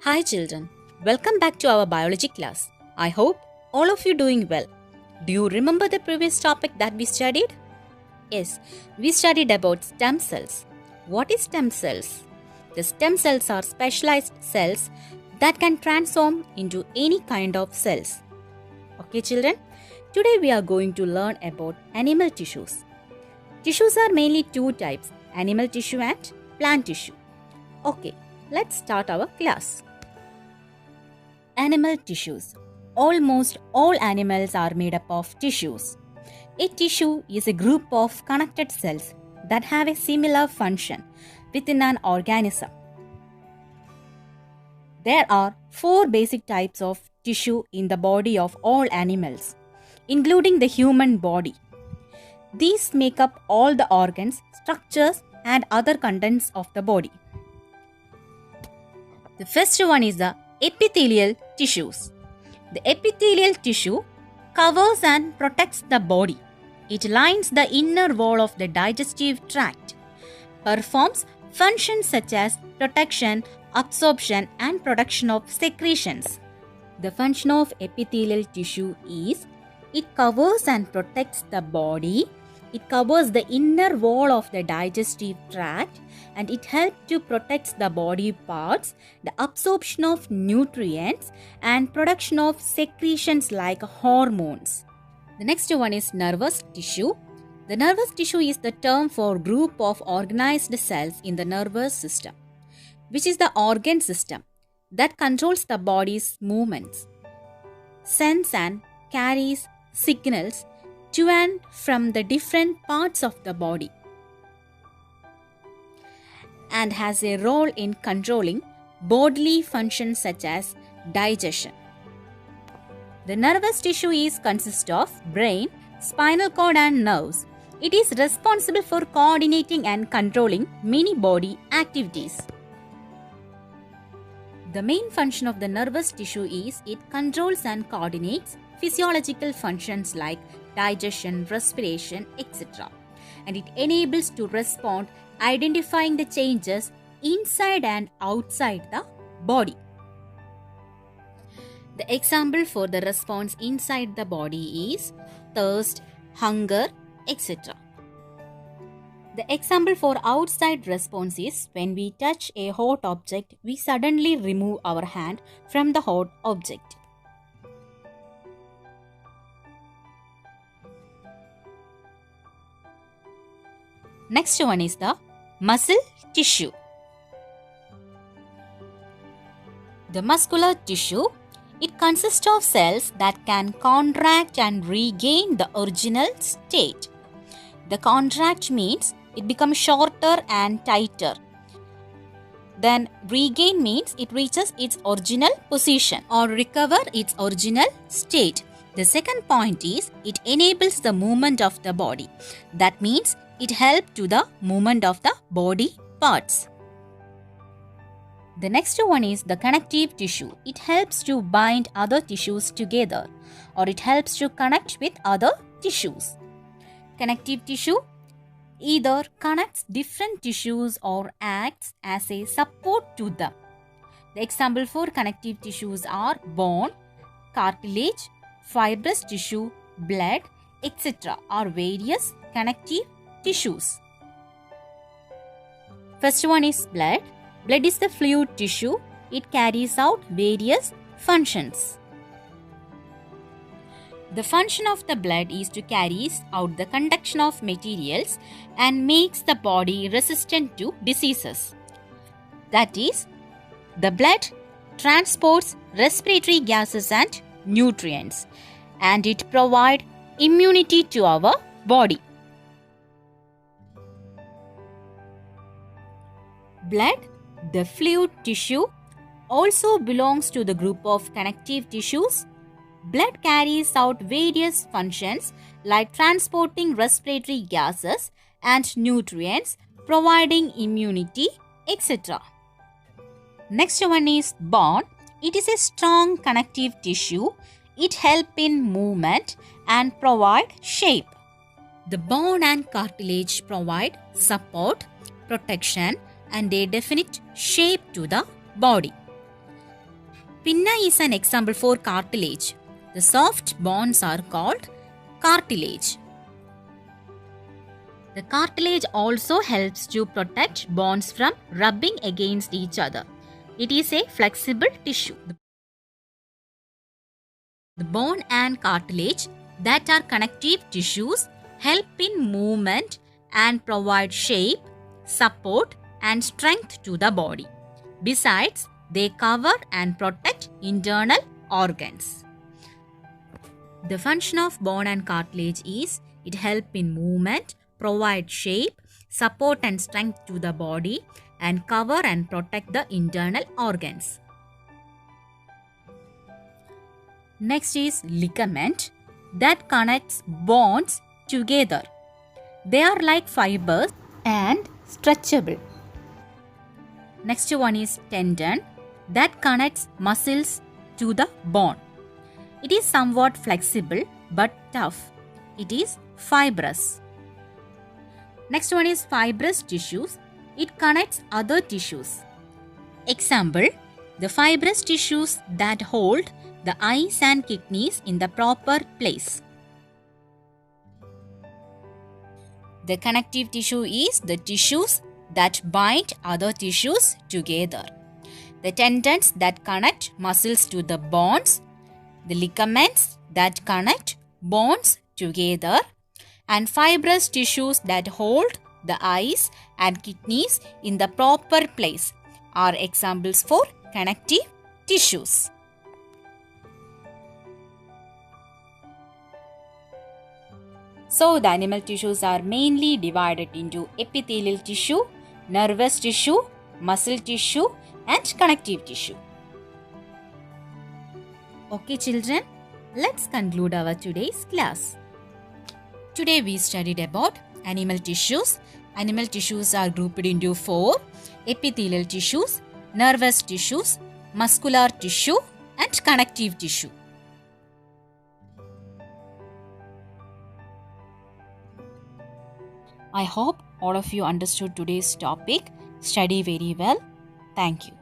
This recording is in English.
Hi children, welcome back to our biology class. I hope all of you doing well. Do you remember the previous topic that we studied? Yes, we studied about stem cells. What is stem cells? The stem cells are specialized cells that can transform into any kind of cells. Okay children, today we are going to learn about animal tissues. Tissues are mainly two types, animal tissue and plant tissue. Okay, let's start our class. Animal tissues. Almost all animals are made up of tissues. A tissue is a group of connected cells that have a similar function within an organism. There are four basic types of tissue in the body of all animals, including the human body. These make up all the organs, structures, and other contents of the body. The first one is the epithelial tissues. The epithelial tissue covers and protects the body. It lines the inner wall of the digestive tract, performs functions such as protection, absorption, and production of secretions. The function of epithelial tissue is it covers and protects the body. It covers the inner wall of the digestive tract and it helps to protect the body parts, the absorption of nutrients and production of secretions like hormones. The next one is nervous tissue. The nervous tissue is the term for group of organized cells in the nervous system, which is the organ system that controls the body's movements, sends and carries signals to and from the different parts of the body, and has a role in controlling bodily functions such as digestion. The nervous tissue consists of brain, spinal cord and nerves. It is responsible for coordinating and controlling many body activities. The main function of the nervous tissue is it controls and coordinates physiological functions like digestion, respiration, etc. And it enables to respond, identifying the changes inside and outside the body. The example for the response inside the body is thirst, hunger, etc. The example for outside response is when we touch a hot object, we suddenly remove our hand from the hot object. Next one is the muscle tissue. The muscular tissue, it consists of cells that can contract and regain the original state. The contract means it becomes shorter and tighter. Then regain means it reaches its original position or recover its original state. The second point is it enables the movement of the body. That means it helps to the movement of the body parts. The next one is the connective tissue. It helps to bind other tissues together or it helps to connect with other tissues. Connective tissue either connects different tissues or acts as a support to them. The example for connective tissues are bone, cartilage, fibrous tissue, blood, etc. are various connective tissues. First one is blood. Blood is the fluid tissue. It carries out various functions. The function of the blood is to carry out the conduction of materials and makes the body resistant to diseases. That is, the blood transports respiratory gases and nutrients and it provides immunity to our body. Blood, the fluid tissue, also belongs to the group of connective tissues. Blood carries out various functions like transporting respiratory gases and nutrients, providing immunity, etc. Next one is bone. It is a strong connective tissue. It helps in movement and provide shape. The bone and cartilage provide support, protection, and a definite shape to the body. Pinna is an example for cartilage. The soft bones are called cartilage. The cartilage also helps to protect bones from rubbing against each other. It is a flexible tissue. The bone and cartilage that are connective tissues help in movement and provide shape, support and strength to the body. Besides, they cover and protect internal organs. The function of bone and cartilage is it helps in movement, provide shape, support and strength to the body and cover and protect the internal organs. Next is ligament that connects bones together. They are like fibers and stretchable. Next one is tendon that connects muscles to the bone. It is somewhat flexible but tough. It is fibrous. Next one is fibrous tissues. It connects other tissues. Example, the fibrous tissues that hold the eyes and kidneys in the proper place. The connective tissue is the tissues that bind other tissues together. The tendons that connect muscles to the bones, the ligaments that connect bones together, and fibrous tissues that hold the eyes and kidneys in the proper place are examples for connective tissues. So, the animal tissues are mainly divided into epithelial tissue, nervous tissue, muscle tissue and connective tissue. Okay children, let's conclude our today's class. Today we studied about animal tissues. Animal tissues are grouped into 4: epithelial tissues, nervous tissues, muscular tissue and connective tissue. I hope all of you understood today's topic. Study very well. Thank you.